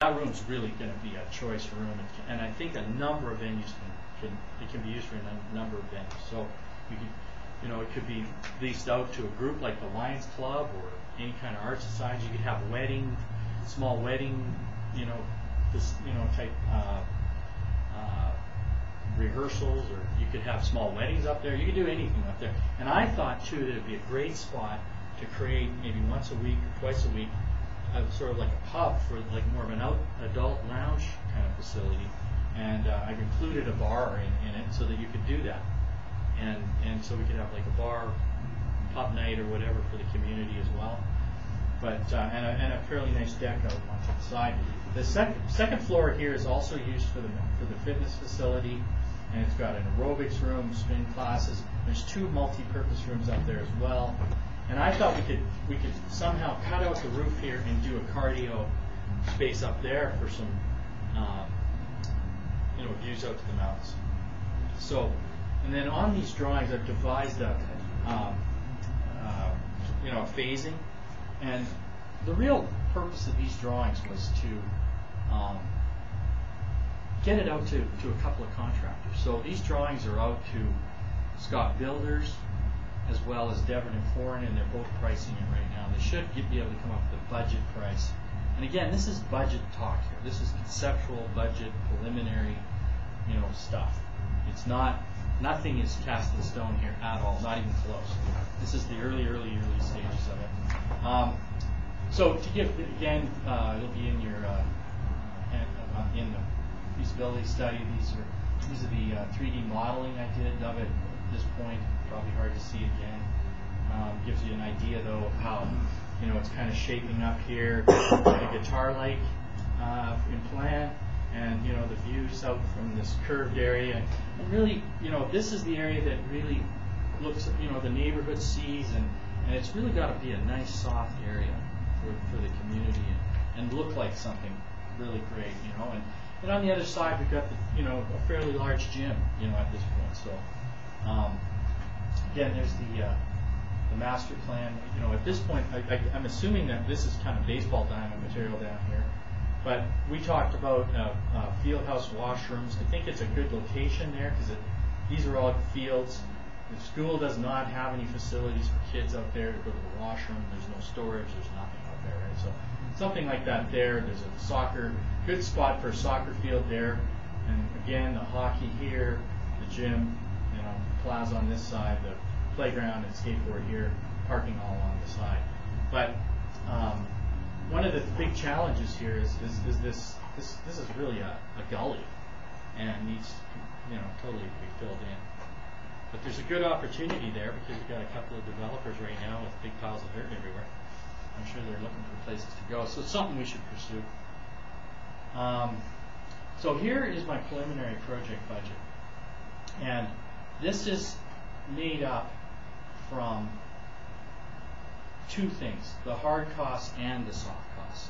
that room's really going to be a choice room, and I think a number of venues can be used for a number of venues. So you could, it could be leased out to a group like the Lions Club or any kind of art society. You could have small wedding, type rehearsals, or you could have small weddings up there. You could do anything up there. And I thought too that it'd be a great spot to create maybe once a week or twice a week, sort of like a pub for like more of an adult lounge kind of facility. And I've included a bar in it so that you could do that. And so we could have like a bar, pub night or whatever for the community as well. But and a fairly nice deck out onto the side. The second floor here is also used for the fitness facility, and it's got an aerobics room, spin classes. There's 2 multi-purpose rooms up there as well. And I thought we could somehow cut out the roof here and do a cardio space up there for some views out to the mountains. So, and then on these drawings I've devised a phasing, and the real purpose of these drawings was to get it out to a couple of contractors. So these drawings are out to Scott Builders as well as Devon and Foreign, and they're both pricing it right now. They should be able to come up with a budget price. And again, this is budget talk here. This is conceptual, budget, preliminary, stuff. It's not, nothing is cast in stone here at all, not even close. This is the early stages of it. So to give, again, it'll be in your in the feasibility study. These are the 3D modeling I did of it at this point. Probably hard to see again. Gives you an idea though of how it's kind of shaping up here. The Guitar Lake in plan, and the views out from this curved area. And really, this is the area that really looks, the neighborhood sees, and it's really got to be a nice soft area for the community and look like something really great, And on the other side, we've got a fairly large gym, at this point. So again, there's the master plan. At this point, I'm assuming that this is kind of baseball diamond material down here. But we talked about field house washrooms. I think it's a good location there because these are all fields. The school does not have any facilities for kids out there to go to the washroom. There's no storage. There's nothing out there, right? So something like that there. There's a good spot for a soccer field there. And again, the hockey here, the gym, plaza on this side, the playground and skateboard here, parking all along the side. But one of the big challenges here is this is really a gully and needs totally to be filled in. But there's a good opportunity there because we've got a couple of developers right now with big piles of dirt everywhere. I'm sure they're looking for places to go. So it's something we should pursue. So here is my preliminary project budget. And this is made up from 2 things, the hard costs and the soft costs.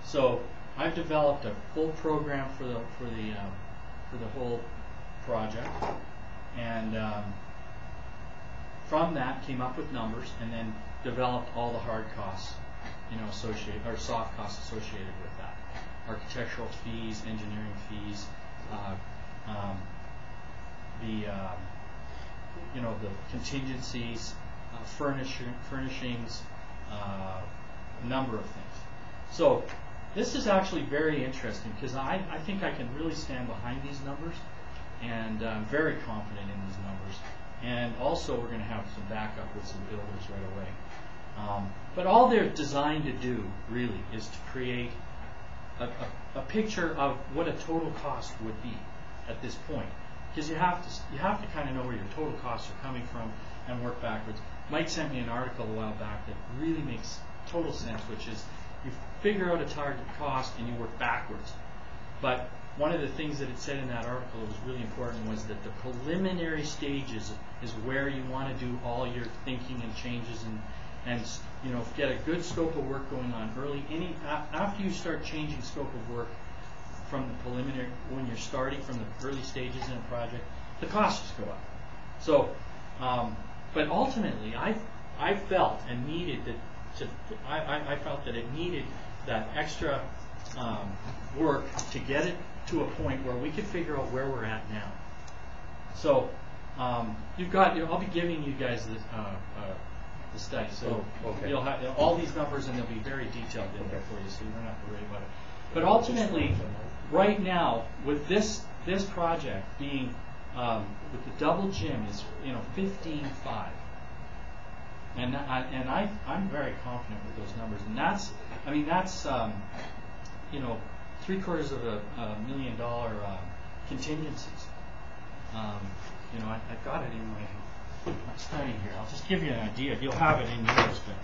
So I've developed a full program for the whole project, and from that came up with numbers, and then developed all the hard costs, associated or soft costs associated with that, architectural fees, engineering fees, the contingencies, furnishings, a number of things. So this is actually very interesting because I think I can really stand behind these numbers, and I'm very confident in these numbers. And also we're going to have some backup with some builders right away. But all they're designed to do really is to create a picture of what a total cost would be at this point. Because you have to kind of know where your total costs are coming from and work backwards. Mike sent me an article a while back that really makes total sense, which is you figure out a target cost and you work backwards. But one of the things that it said in that article that was really important was that the preliminary stages is where you want to do all your thinking and changes and get a good scope of work going on early. After you start changing scope of work from the preliminary, when you're starting from the early stages in a project, the costs go up. So, but ultimately, I felt and needed I felt that it needed that extra work to get it to a point where we can figure out where we're at now. So you've got, I'll be giving you guys the study. So you'll have all these numbers, and they'll be very detailed in there for you, so you don't have to worry about it. But ultimately, right now, with this project being with the double gym is 15.5, and I'm very confident with those numbers, and that's $750,000 contingencies. I've got it in my study here. I'll just give you an idea. You'll have it in yours, but